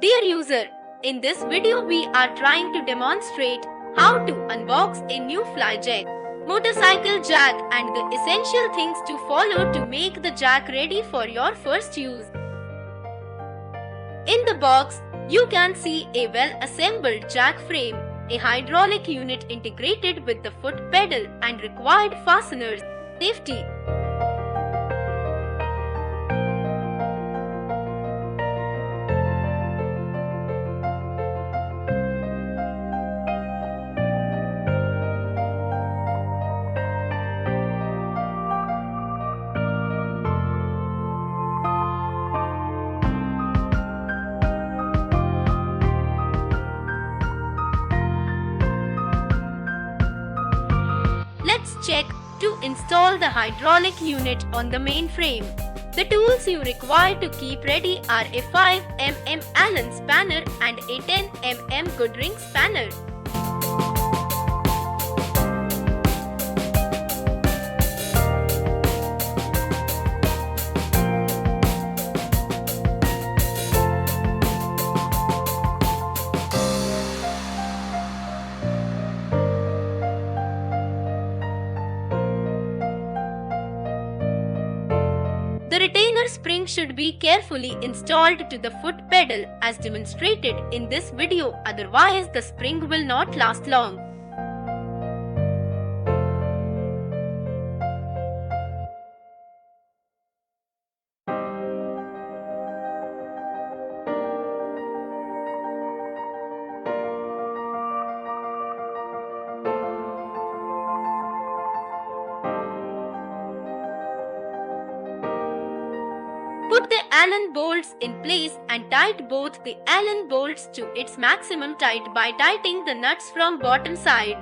Dear user, in this video we are trying to demonstrate how to unbox a new FLYJACK motorcycle jack and the essential things to follow to make the jack ready for your first use. In the box, you can see a well-assembled jack frame, a hydraulic unit integrated with the foot pedal and required fasteners. Safety. Let's check to install the hydraulic unit on the main frame. The tools you require to keep ready are a 5 mm Allen spanner and a 10 mm Goodring spanner. The retainer spring should be carefully installed to the foot pedal as demonstrated in this video, otherwise the spring will not last long. Put the Allen bolts in place and tight both the Allen bolts to its maximum tight by tightening the nuts from bottom side.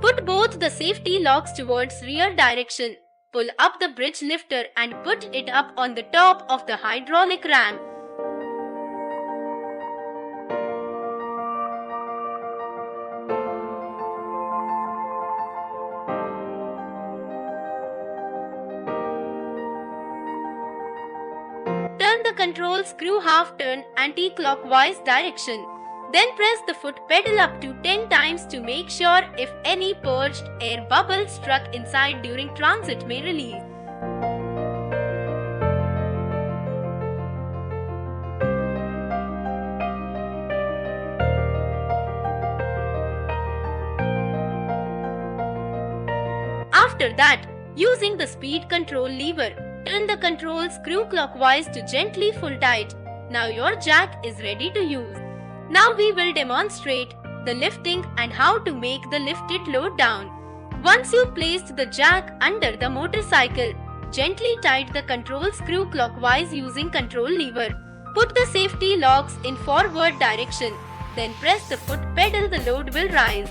Put both the safety locks towards rear direction. Pull up the bridge lifter and put it up on the top of the hydraulic ram. Turn the control screw half turn anti-clockwise direction. Then press the foot pedal up to 10 times to make sure if any purged air bubble struck inside during transit may release. After that, using the speed control lever, turn the control screw clockwise to gently pull tight. Now your jack is ready to use. Now we will demonstrate the lifting and how to make the lifted load down. Once you placed the jack under the motorcycle, gently tighten the control screw clockwise using control lever. Put the safety locks in forward direction. Then press the foot pedal, the load will rise.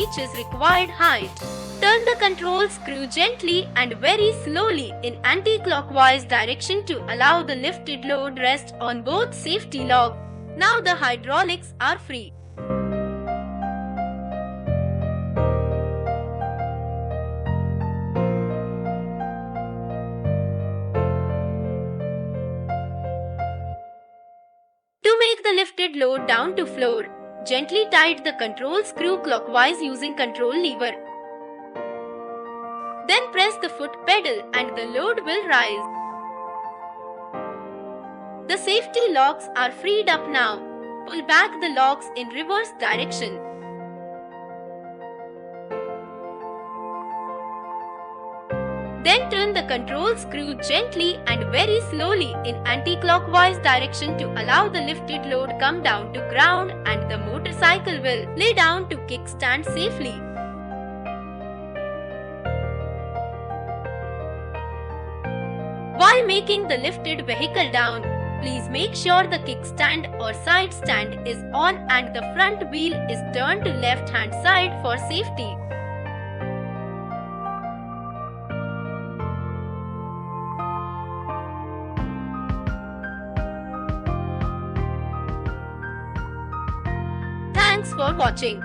reaches required height. Turn the control screw gently and very slowly in anti-clockwise direction to allow the lifted load rest on both safety locks. Now the hydraulics are free. To make the lifted load down to floor, gently tighten the control screw clockwise using control lever. Then press the foot pedal and the load will rise. The safety locks are freed up now. Pull back the locks in reverse direction. Then turn the control screw gently and very slowly in anti-clockwise direction to allow the lifted load come down to ground and the motorcycle will lay down to kickstand safely. While making the lifted vehicle down, please make sure the kickstand or side stand is on and the front wheel is turned to left hand side for safety. Thanks for watching.